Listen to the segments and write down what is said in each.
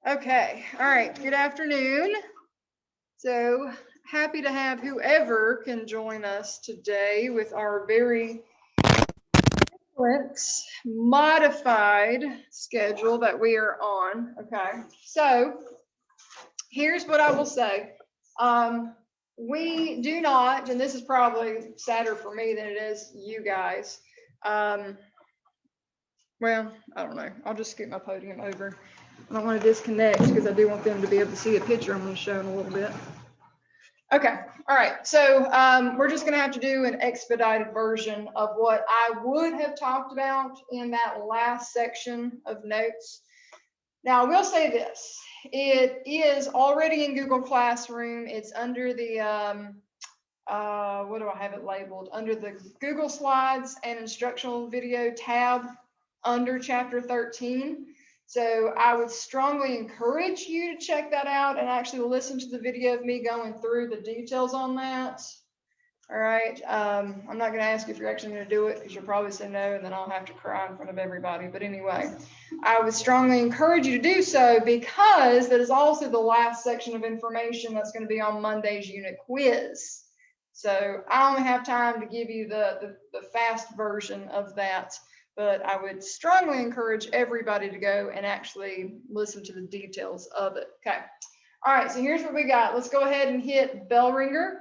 Okay, all right, good afternoon. So happy to have whoever can join us today with our very different modified schedule that we are on. Okay, so here's what I will say. We do not, and this is probably sadder for me than it is you guys. Well, I don't know. I'll just scoot my podium over. I don't want to disconnect because I do want them to be able to see a picture I'm going to show in a little bit. Okay, all right. So we're just going to have to do an expedited version of what I would have talked about in that last section of notes. Now, I will say this. It is already in Google Classroom. It's under the, what do I have it labeled? Under the Google Slides and Instructional Video tab under Chapter 13. So I would strongly encourage you to check that out and actually listen to the video of me going through the details on that. All right. I'm not going to ask if you're actually going to do it because you'll probably say no, and then I'll have to cry in front of everybody. But anyway, I would strongly encourage you to do so because that is also the last section of information that's going to be on Monday's unit quiz. So I only have time to give you the fast version of that. But I would strongly encourage everybody to go and actually listen to the details of it. Okay. All right. So here's what we got. Let's go ahead and hit bell ringer.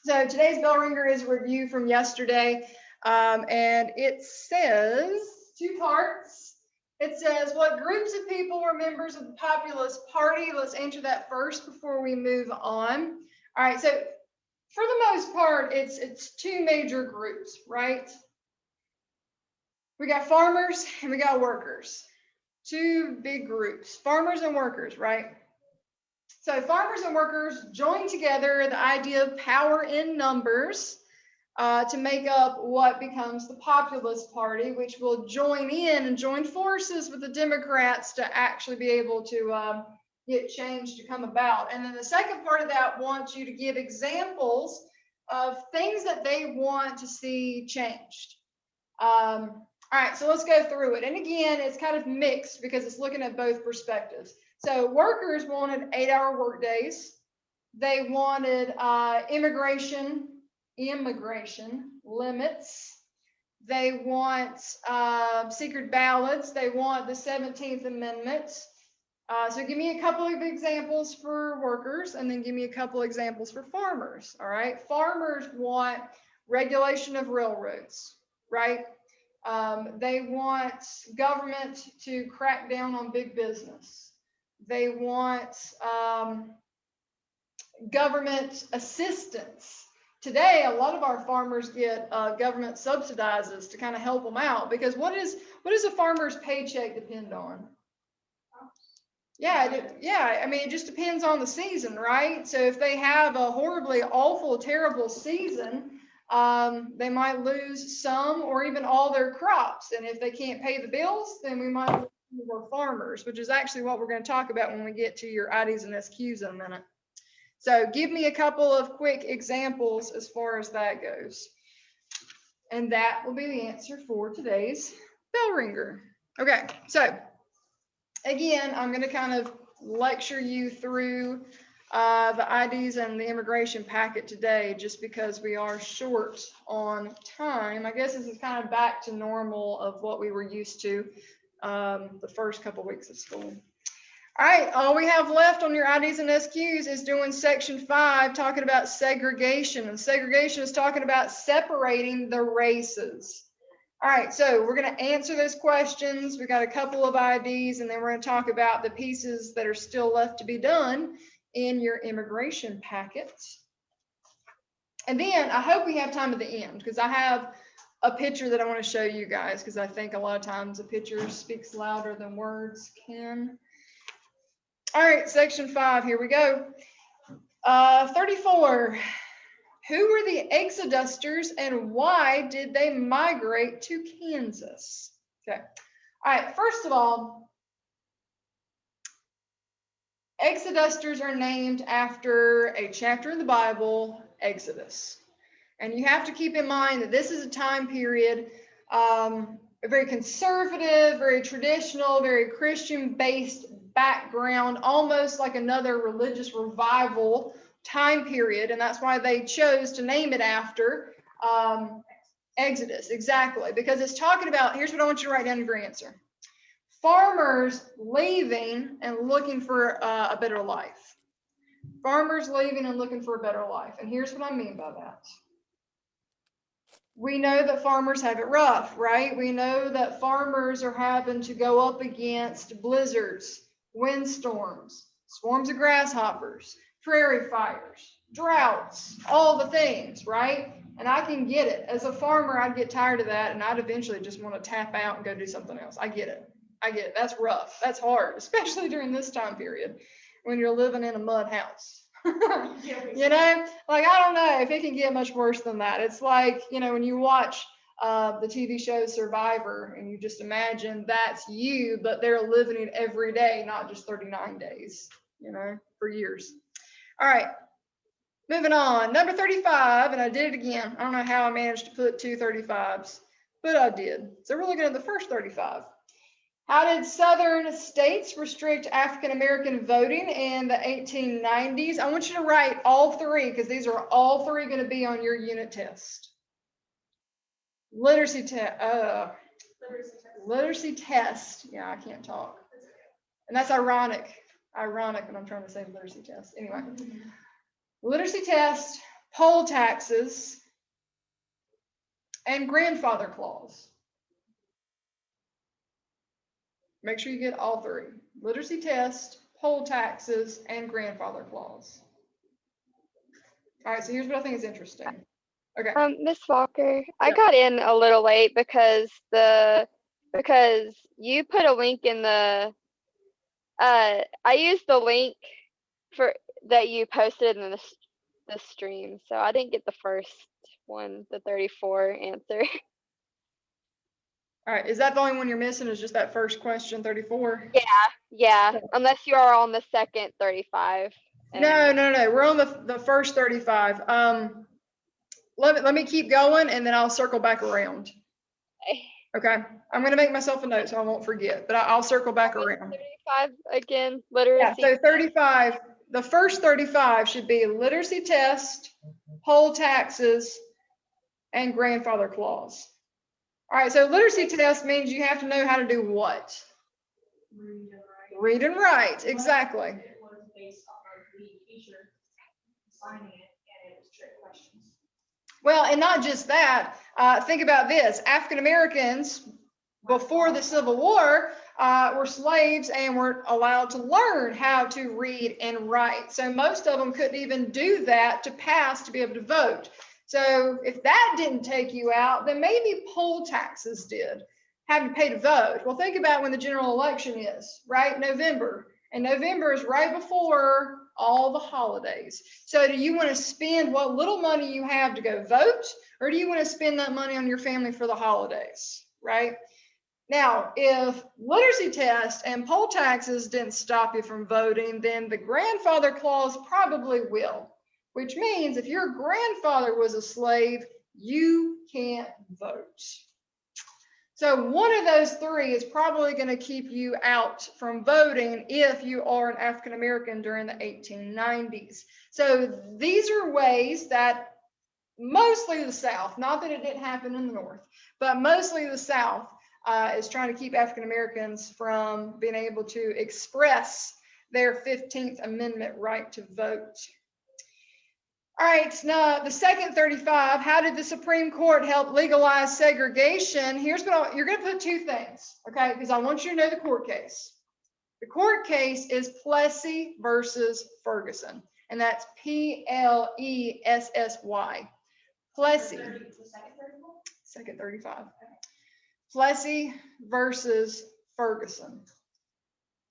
So today's bell ringer is a review from yesterday. And it says 2 parts. It says, what groups of people were members of the Populist Party? Let's answer that first before we move on. All right. So for the most part, it's 2 major groups, right? We got farmers and we got workers. 2 big groups, farmers and workers, right? So farmers and workers join together the idea of power in numbers to make up what becomes the Populist Party, which will join in and join forces with the Democrats to actually be able to get change to come about. And then the second part of that wants you to give examples of things that they want to see changed. All right, so let's go through it. And again, it's kind of mixed because it's looking at both perspectives. So workers wanted 8-hour work days. They wanted immigration limits. They want secret ballots. They want the 17th Amendment. So give me a couple of examples for workers and then give me a couple examples for farmers. All right, farmers want regulation of railroads, right? They want government to crack down on big business. They want government assistance. Today, a lot of our farmers get government subsidizes to kind of help them out because what does a farmer's paycheck depend on? Yeah, I mean, it just depends on the season, right? So if they have a horribly awful, terrible season, they might lose some or even all their crops. And if they can't pay the bills, then we might lose more farmers, which is actually what we're going to talk about when we get to your IDs and SQs in a minute. So give me a couple of quick examples as far as that goes. And that will be the answer for today's bell ringer. Okay, so again, I'm going to kind of lecture you through the IDs and the immigration packet today, just because we are short on time. I guess this is kind of back to normal of what we were used to the first couple weeks of school. All right, all we have left on your IDs and SQs is doing section 5, talking about segregation. And segregation is talking about separating the races. All right, so we're going to answer those questions. We got a couple of IDs, and then we're going to talk about the pieces that are still left to be done in your immigration packet. And then I hope we have time at the end because I have a picture that I want to show you guys because I think a lot of times a picture speaks louder than words can. All right, section 5, here we go. 34. Who were the Exodusters and why did they migrate to Kansas? Okay. All right, first of all, Exodusters are named after a chapter in the Bible, Exodus. And you have to keep in mind that this is a time period, very conservative, very traditional, very Christian-based background, almost like another religious revival time period. And that's why they chose to name it after Exodus, exactly, because it's talking about, here's what I want you to write down in your answer. Farmers leaving and looking for a better life. Farmers leaving and looking for a better life. And here's what I mean by that. We know that farmers have it rough, right? We know that farmers are having to go up against blizzards, windstorms, swarms of grasshoppers, prairie fires, droughts, all the things, right? And I can get it. As a farmer, I'd get tired of that and I'd eventually just want to tap out and go do something else. I get it. I get it. That's rough. That's hard, especially during this time period when you're living in a mud house. You know, like, I don't know if it can get much worse than that. It's like, you know, when you watch the TV show Survivor and you just imagine that's you, but they're living it every day, not just 39 days, you know, for years. All right, moving on. Number 35, and I did it again. I don't know how I managed to put two 35s, but I did. So we're looking at the first 35. How did Southern states restrict African American voting in the 1890s? I want you to write all three because these are all three going to be on your unit test. Literacy test. Literacy test. Yeah, I can't talk. And that's ironic. Ironic when I'm trying to say literacy test. Anyway, literacy test, poll taxes, and grandfather clause. Make sure you get all three. Literacy test, poll taxes, and grandfather clause. All right, so here's what I think is interesting. Okay. Miss Walker, I got in a little late because you put a link in the I used the link for that you posted in the stream, so I didn't get the first one, the 34 answer. All right, is that the only one you're missing? Is just that first question, 34? Yeah, unless you are on the second 35. No. We're on the first 35. Let me keep going and then I'll circle back around. Okay, I'm gonna make myself a note so I won't forget, but I'll circle back around. 35 again, literacy. Yeah, so 35, the first 35 should be literacy test, poll taxes, and grandfather clause. All right, so literacy test means you have to know how to do what? Read and write, exactly. It was based off of the teacher signing it, and it was trick questions. Well, and not just that, think about this. African Americans before the Civil War were slaves and weren't allowed to learn how to read and write. So most of them couldn't even do that to pass to be able to vote. So if that didn't take you out, then maybe poll taxes did. Have to pay to vote. Well, think about when the general election is, right? November. And November is right before all the holidays. So do you want to spend what little money you have to go vote, or do you want to spend that money on your family for the holidays, right? Now, if literacy test and poll taxes didn't stop you from voting, then the grandfather clause probably will, which means if your grandfather was a slave, you can't vote. So one of those three is probably going to keep you out from voting if you are an African American during the 1890s. So these are ways that mostly the South, not that it didn't happen in the North, but mostly the South is trying to keep African Americans from being able to express their 15th Amendment right to vote. All right, now the second 35, how did the Supreme Court help legalize segregation? Here's what you're going to put two things, okay? Because I want you to know the court case. The court case is Plessy versus Ferguson, and that's Plessy. Plessy. Second 35. Plessy versus Ferguson.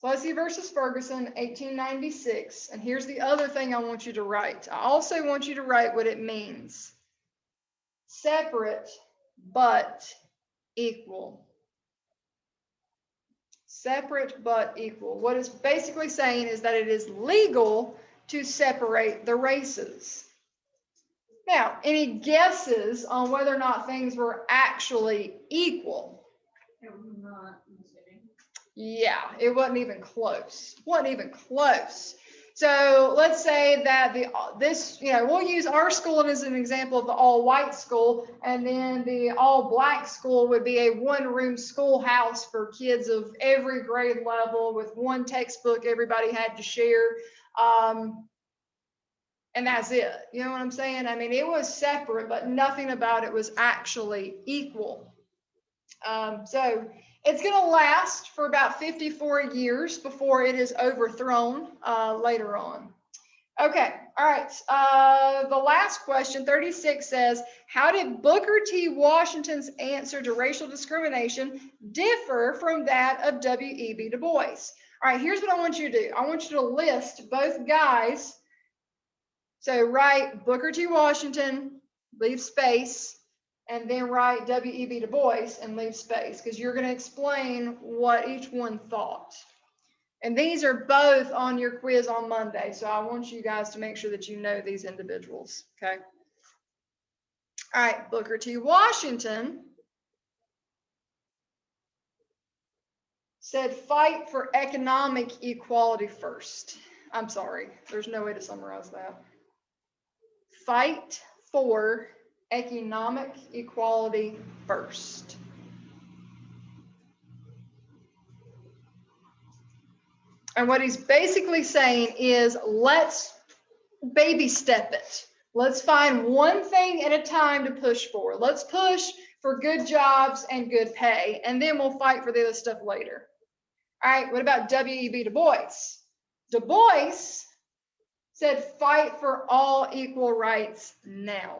Plessy versus Ferguson, 1896. And here's the other thing I want you to write. I also want you to write what it means. Separate but equal. Separate but equal. What it's basically saying is that it is legal to separate the races. Now, any guesses on whether or not things were actually equal? It was not in the city. Yeah, it wasn't even close. Wasn't even close. So let's say that we'll use our school as an example of the all-white school, and then the all-black school would be a one-room schoolhouse for kids of every grade level with one textbook everybody had to share. And that's it. You know what I'm saying? I mean, it was separate, but nothing about it was actually equal. So it's going to last for about 54 years before it is overthrown later on. Okay, all right. The last question, 36, says, how did Booker T. Washington's answer to racial discrimination differ from that of W.E.B. Du Bois? All right, here's what I want you to do. I want you to list both guys. So write Booker T. Washington, leave space, and then write W.E.B. Du Bois and leave space, because you're going to explain what each one thought. And these are both on your quiz on Monday. So I want you guys to make sure that you know these individuals. Okay. All right. Booker T. Washington said, fight for economic equality first. I'm sorry. There's no way to summarize that. Fight for economic equality first. And what he's basically saying is, let's baby step it. Let's find one thing at a time to push for. Let's push for good jobs and good pay, and then we'll fight for the other stuff later. All right, what about W.E.B. Du Bois? Du Bois said, fight for all equal rights now.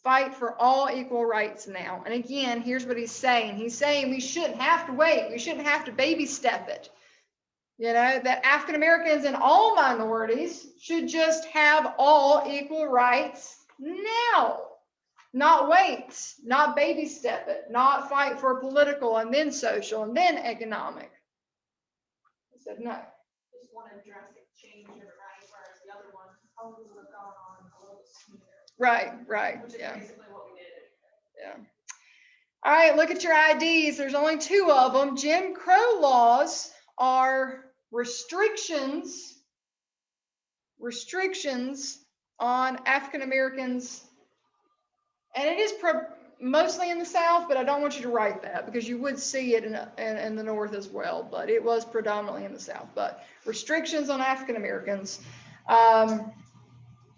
Fight for all equal rights now. And again, here's what he's saying. He's saying we shouldn't have to wait. We shouldn't have to baby step it. You know, that African Americans and all minorities should just have all equal rights now. Not wait, not baby step it, not fight for political and then social and then economic. I said no. Just want a drastic change overnight, whereas the other one probably would have gone on a little smoother. Right, Which is yeah. basically what we did. Yeah. All right, look at your IDs. There's only 2 of them. Jim Crow laws are restrictions on African Americans, and it is mostly in the South, but I don't want you to write that because you would see it in the North as well, but it was predominantly in the South. But restrictions on African Americans.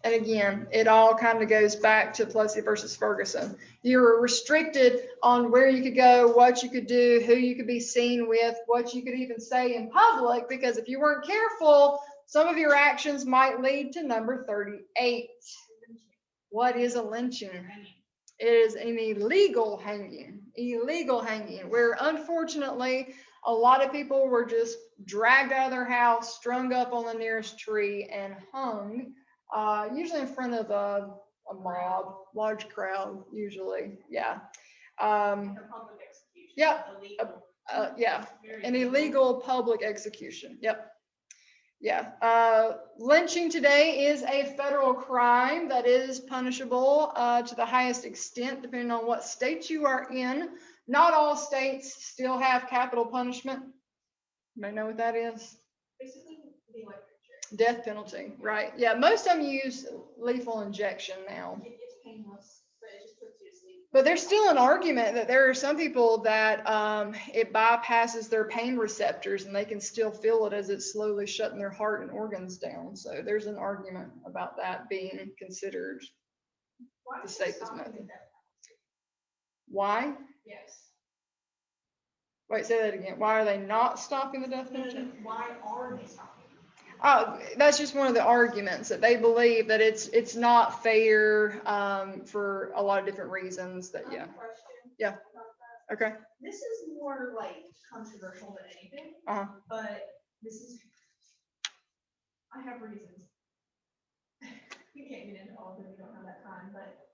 And again, it all kind of goes back to Plessy versus Ferguson. You were restricted on where you could go, what you could do, who you could be seen with, what you could even say in public, because if you weren't careful, some of your actions might lead to number 38. What is a lynching? It is an illegal hanging, where unfortunately a lot of people were just dragged out of their house, strung up on the nearest tree, and hung. Usually in front of a mob, large crowd, usually. Yeah. A public execution. Yep. Illegal. Yeah. Very An illegal public execution. Yep. Yeah. Lynching today is a federal crime that is punishable to the highest extent, depending on what state you are in. Not all states still have capital punishment. You may know what that is. Basically, the electric chair. Death penalty, right? Yeah, most of them use lethal injection now. It's painless, but it just puts you to sleep. But there's still an argument that there are some people that it bypasses their pain receptors and they can still feel it as it's slowly shutting their heart and organs down. So there's an argument about that being considered Why the is it safest stopping the method. death Why? Yes. Wait, say that again. Why are they not stopping the death penalty? Why are they stopping? Oh, that's just one of the arguments that they believe that it's not fair for a lot of different reasons. That I yeah. have a question Yeah. about that. Okay. This is more like controversial than anything, Uh-huh. but this is, I have reasons. We can't get into all of them, we don't have that time, but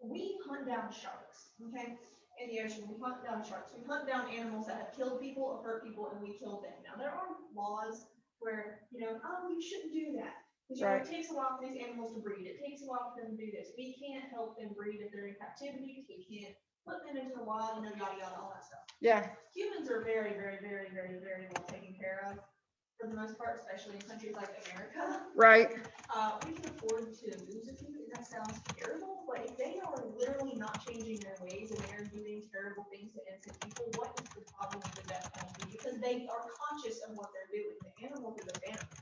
we hunt down sharks, okay? In the ocean, we hunt down sharks. We hunt down animals that have killed people or hurt people, and we kill them. Now, there are laws where, you shouldn't do that. Because, Right. it takes a while for these animals to breed. It takes a while for them to do this. We can't help them breed if they're in captivity. We can't put them into the wild, yada, yada, all that stuff. Yeah. Humans Germans are very, very, very, very, very well taken care of for the most part, especially in countries like America. Right. We can afford to lose a few, and that sounds terrible, but if they are literally not changing their ways and they're doing terrible things to innocent people, what is the problem with the death penalty? Because they are conscious of what they're doing. The animals are the animals.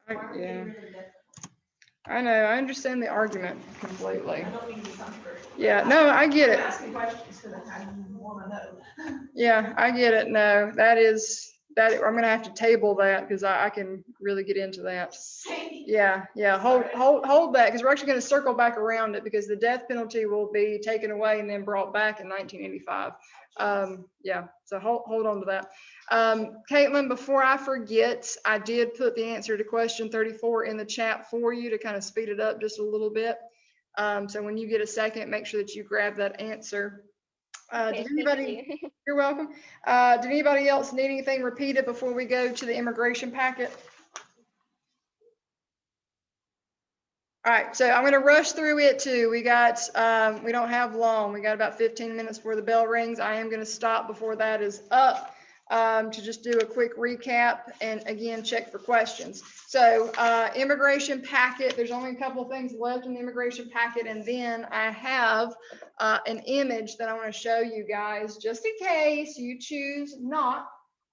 Why are we Yeah, getting rid of the death penalty? I know. I understand the argument completely. I don't mean to be controversial. Yeah, no, I get I'm it. asking questions because I want to know. Yeah, I get it. No, I'm gonna have to table that because I can really get into that. Yeah, hold that because we're actually gonna circle back around it because the death penalty will be taken away and then brought back in 1985. Yeah, so hold on to that. Caitlin, before I forget, I did put the answer to question 34 in the chat for you to kind of speed it up just a little bit. So when you get a second, make sure that you grab that answer. Okay, Did thank anybody, you. you're welcome. Did anybody else need anything repeated before we go to the immigration packet? All right, so I'm going to rush through it too. We don't have long. We got about 15 minutes before the bell rings. I am going to stop before that is up to just do a quick recap and again, check for questions. So immigration packet, there's only a couple of things left in the immigration packet. And then I have an image that I want to show you guys just in case you choose not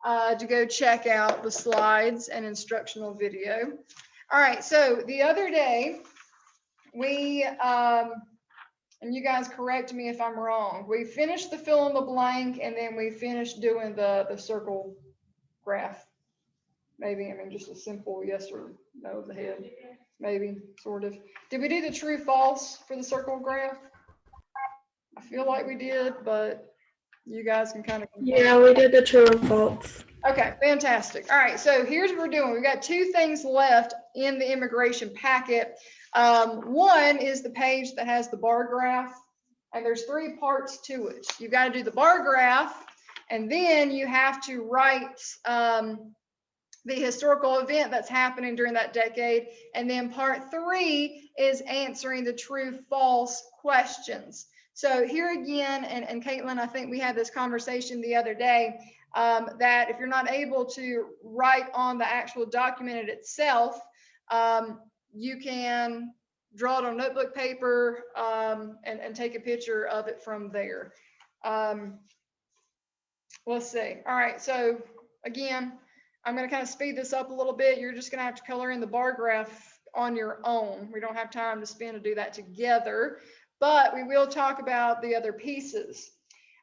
to go check out the slides and instructional video. All right, so the other day, we, and you guys correct me if I'm wrong, we finished the fill in the blank and then we finished doing the circle graph. Maybe, I mean, just a simple yes or no of the head, maybe, sort of. Did we do the true false for the circle graph? I feel like we did, but you guys can kind of. Yeah, we did the true or false. Okay, fantastic. All right, so here's what we're doing. We've got two things left in the immigration packet. One is the page that has the bar graph, and there's three parts to it. You've got to do the bar graph, and then you have to write the historical event that's happening during that decade. And then part three is answering the true false questions. So here again, and Caitlin, I think we had this conversation the other day, that if you're not able to write on the actual document itself, you can draw it on notebook paper and take a picture of it from there. Let's see. All right, so again, I'm going to kind of speed this up a little bit. You're just going to have to color in the bar graph on your own. We don't have time to spend to do that together, but we will talk about the other pieces.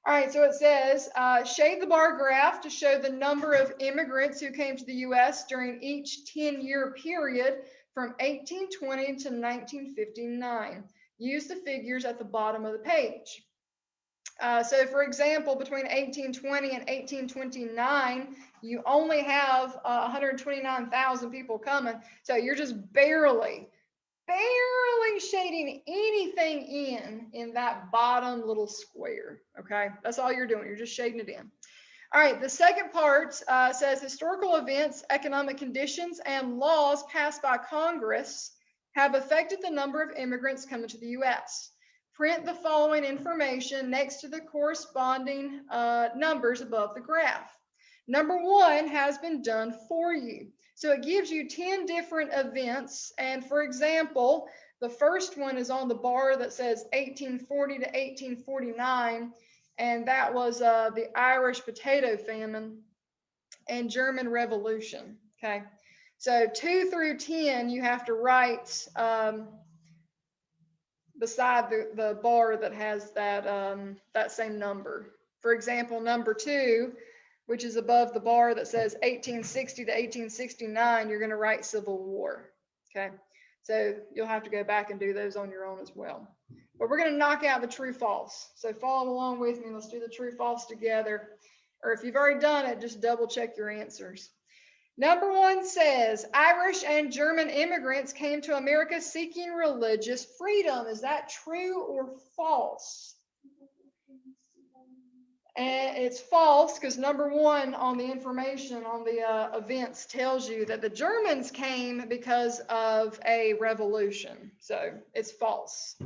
All right, so it says, shade the bar graph to show the number of immigrants who came to the US during each 10-year period from 1820 to 1959. Use the figures at the bottom of the page. So for example, between 1820 and 1829, you only have 129,000 people coming. So you're just barely shading anything in that bottom little square. Okay, that's all you're doing. You're just shading it in. All right, the second part says historical events, economic conditions, and laws passed by Congress have affected the number of immigrants coming to the U.S. Print the following information next to the corresponding numbers above the graph. Number one has been done for you. So it gives you 10 different events. And for example, the first one is on the bar that says 1840 to 1849. And that was the Irish potato famine and German Revolution. Okay. So 2 through 10, you have to write beside the bar that has that same number. For example, number 2, which is above the bar that says 1860 to 1869, you're going to write Civil War. Okay, so you'll have to go back and do those on your own as well. But we're going to knock out the true false. So follow along with me. Let's do the true false together. Or if you've already done it, just double check your answers. Number 1 says Irish and German immigrants came to America seeking religious freedom. Is that true or false? And it's false because number 1 on the information on the events tells you that the Germans came because of a revolution. So it's false.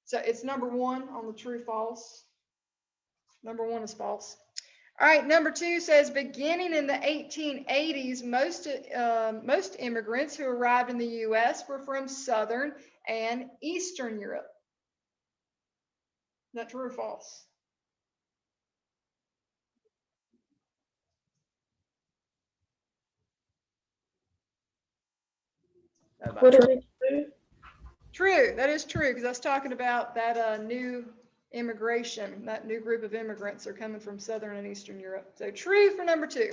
So it's number 1 on the true false. Number 1 is false. All right, number 2 says beginning in the 1880s, most immigrants who arrived in the U.S. were from Southern and Eastern Europe. Is that true or false? What did it do? True, that is true, because I was talking about that new immigration, that new group of immigrants are coming from Southern and Eastern Europe. So true for number 2.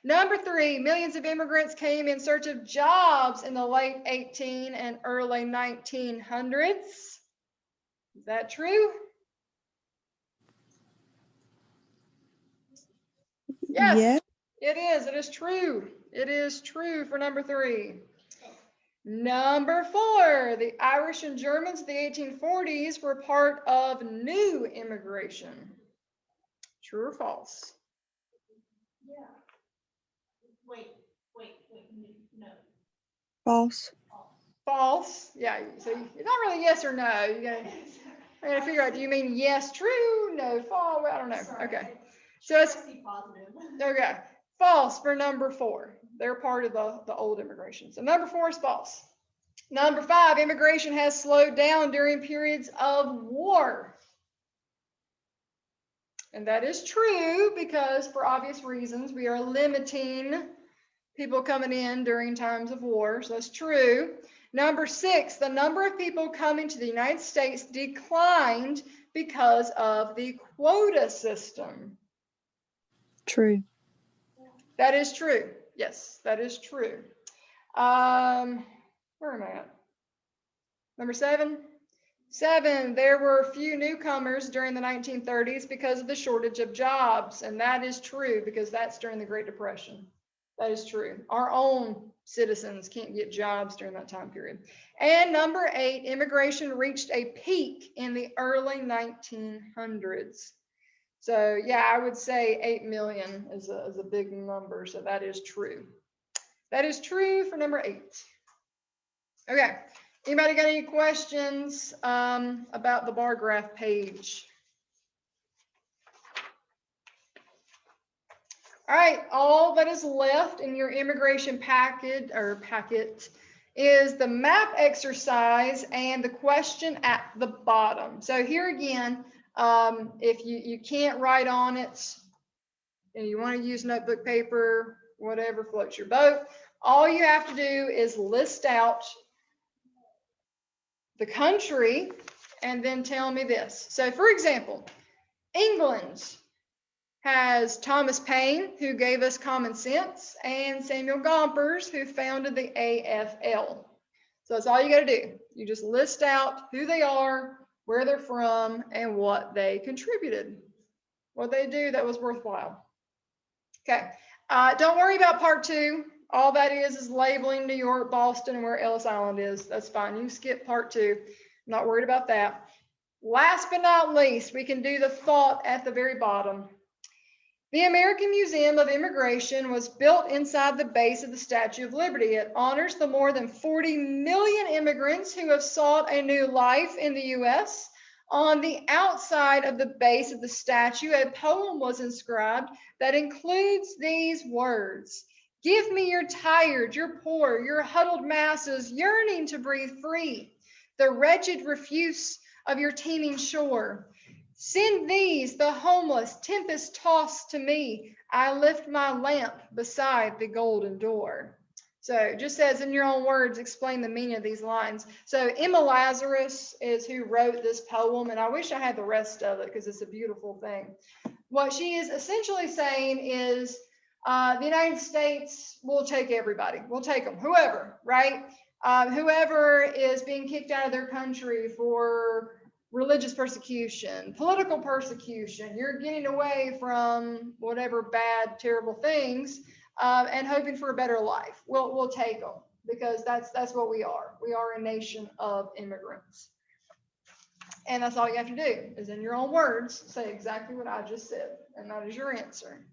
Number 3, millions of immigrants came in search of jobs in the late 18 and early 1900s. Is that true? Yes, it is. It is true. It is true for number 3. Number 4, the Irish and Germans of the 1840s were part of new immigration. True or false? Yeah. Wait, no. False. False. Yeah, so it's not really yes or no. You gotta figure out, do you mean yes, true, no, false? I don't know. Sorry, Okay. I So it's, tried to be positive. okay, false for number 4. They're part of the old immigration. So number 4 is false. Number 5, immigration has slowed down during periods of war. And that is true because for obvious reasons, we are limiting people coming in during times of war. So that's true. Number 6, the number of people coming to the United States declined because of the quota system. True. That is true. Yes, that is true. Where am I at? Number 7. 7, there were few newcomers during the 1930s because of the shortage of jobs. And that is true because that's during the Great Depression. That is true. Our own citizens can't get jobs during that time period. And number 8, immigration reached a peak in the early 1900s. So yeah, I would say 8 million is a big number. So that is true. That is true for number 8. Okay. Anybody got any questions about the bar graph page? All right, all that is left in your immigration packet is the map exercise and the question at the bottom. So here again, if you can't write on it and you want to use notebook paper, whatever floats your boat, all you have to do is list out the country and then tell me this. So for example, England has Thomas Paine, who gave us common sense, and Samuel Gompers, who founded the AFL. So that's all you got to do. You just list out who they are, where they're from, and what they contributed, what they do that was worthwhile. Okay, don't worry about part 2. All that is labeling New York, Boston, and where Ellis Island is. That's fine. You can skip part 2. I'm not worried about that. Last but not least, we can do the thought at the very bottom. The American Museum of Immigration was built inside the base of the Statue of Liberty. It honors the more than 40 million immigrants who have sought a new life in the U.S. On the outside of the base of the statue, a poem was inscribed that includes these words. Give me your tired, your poor, your huddled masses yearning to breathe free, the wretched refuse of your teeming shore. Send these, the homeless, tempest-tossed to me. I lift my lamp beside the golden door. So just as in your own words, explain the meaning of these lines. So Emma Lazarus is who wrote this poem, and I wish I had the rest of it because it's a beautiful thing. What she is essentially saying is the United States will take everybody. We'll take them, whoever, right? Whoever is being kicked out of their country for religious persecution, political persecution, you're getting away from whatever bad, terrible things and hoping for a better life. We'll take them because that's what we are. We are a nation of immigrants. And that's all you have to do is in your own words, say exactly what I just said. And that is your answer.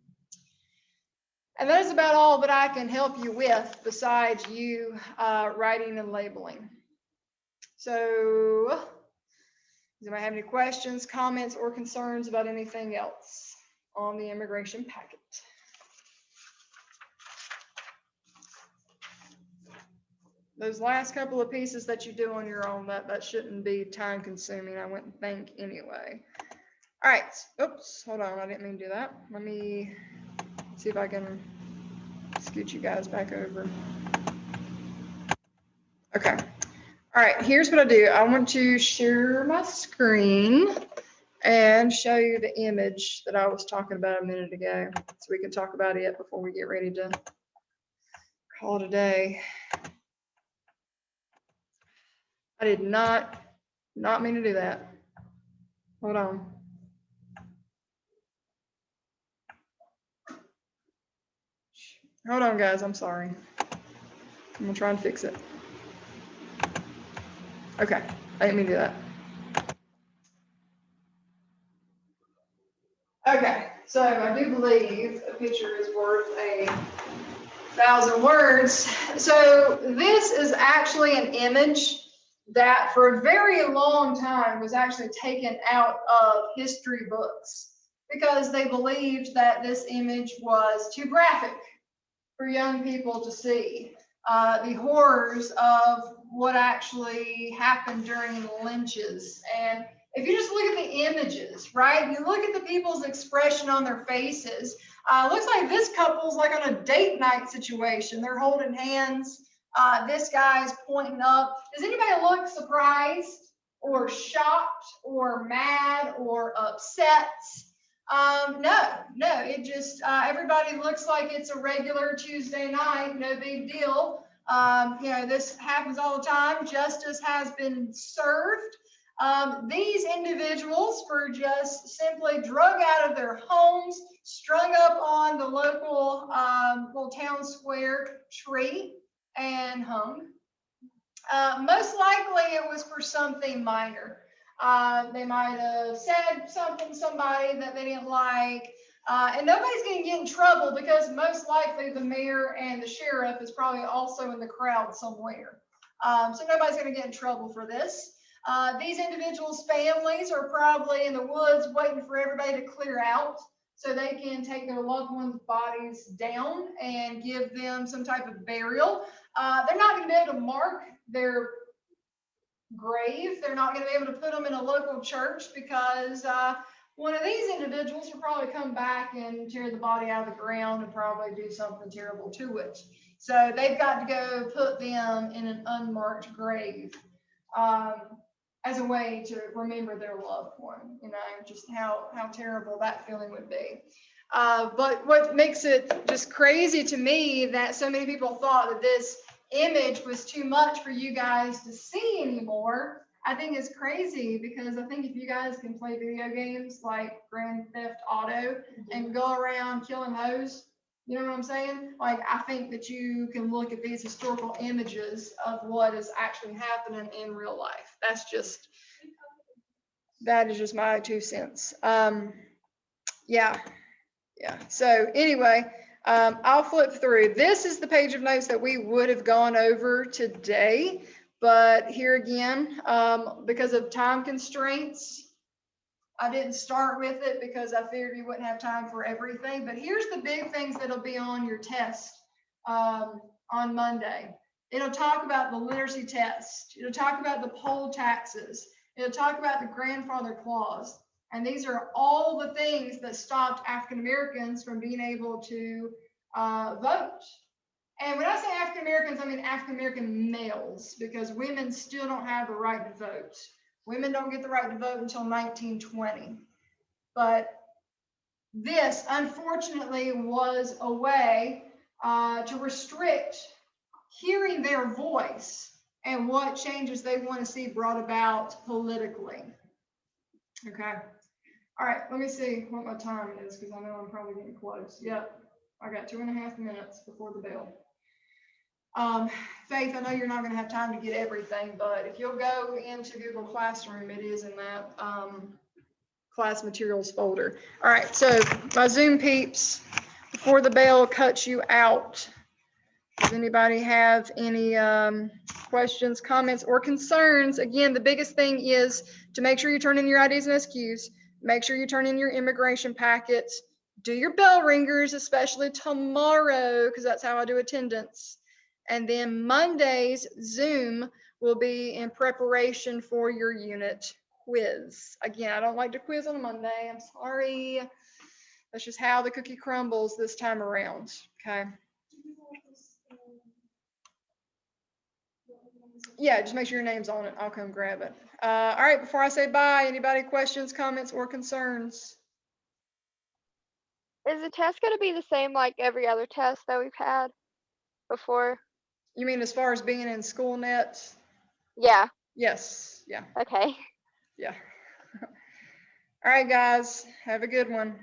And that is about all that I can help you with besides you writing and labeling. So Does anybody have any questions, comments, or concerns about anything else on the immigration packet? Those last couple of pieces that you do on your own, that shouldn't be time consuming, I wouldn't think anyway. All right, oops, hold on, I didn't mean to do that. Let me see if I can scoot you guys back over. Okay, all right, here's what I do. I want to share my screen and show you the image that I was talking about a minute ago, so we can talk about it before we get ready to call it a day. I did not mean to do that. Hold on. Hold on, guys, I'm sorry. I'm gonna try and fix it. Okay, I didn't mean to do that. Okay, so I do believe a picture is worth 1,000 words. So this is actually an image that for a very long time was actually taken out of history books because they believed that this image was too graphic for young people to see. The horrors of what actually happened during the lynches. And if you just look at the images, right? You look at the people's expression on their faces. Looks like this couple's like on a date night situation. They're holding hands. This guy's pointing up. Does anybody look surprised or shocked or mad or upset? No, it just, everybody looks like it's a regular Tuesday night, no big deal. You know, this happens all the time. Justice has been served. These individuals were just simply drug out of their homes, strung up on the local little town square tree and hung. Most likely it was for something minor. They might have said something to somebody that they didn't like. And nobody's going to get in trouble because most likely the mayor and the sheriff is probably also in the crowd somewhere. So nobody's going to get in trouble for this. These individuals' families are probably in the woods waiting for everybody to clear out so they can take their loved ones' bodies down and give them some type of burial. They're not going to be able to mark their grave. They're not going to be able to put them in a local church because one of these individuals will probably come back and tear the body out of the ground and probably do something terrible to it. So they've got to go put them in an unmarked grave as a way to remember their loved one, you know, just how terrible that feeling would be. But what makes it just crazy to me that so many people thought that this image was too much for you guys to see anymore, I think is crazy, because I think if you guys can play video games like Grand Theft Auto and go around killing hoes, you know what I'm saying? Like, I think that you can look at these historical images of what is actually happening in real life. That is just my 2 cents. Yeah. So anyway, I'll flip through. This is the page of notes that we would have gone over today, but here again, because of time constraints, I didn't start with it because I figured you wouldn't have time for everything. But here's the big things that'll be on your test on Monday. It'll talk about the literacy test. It'll talk about the poll taxes. It'll talk about the grandfather clause. And these are all the things that stopped African Americans from being able to vote. And when I say African Americans, I mean African American males, because women still don't have the right to vote. Women don't get the right to vote until 1920. But this, unfortunately, was a way to restrict hearing their voice and what changes they want to see brought about politically. Okay. All right, let me see what my time is, because I know I'm probably getting close. Yep, I got 2.5 minutes before the bell. Faith, I know you're not going to have time to get everything, but if you'll go into Google Classroom, it is in that class materials folder. All right, so my Zoom peeps, before the bell cuts you out, Does anybody have any questions, comments, or concerns? Again, the biggest thing is to make sure you turn in your IDs and SQs. Make sure you turn in your immigration packets. Do your bell ringers, especially tomorrow, because that's how I do attendance. And then Monday's Zoom will be in preparation for your unit quiz. Again, I don't like to quiz on a Monday. I'm sorry. That's just how the cookie crumbles this time around. Okay. Yeah, just make sure your name's on it. I'll come grab it. All right, before I say bye, anybody questions, comments, or concerns? Is the test gonna be the same like every other test that we've had before? You mean as far as being in school net? Yeah, Yes, yeah, okay. yeah. All right, guys, have a good one.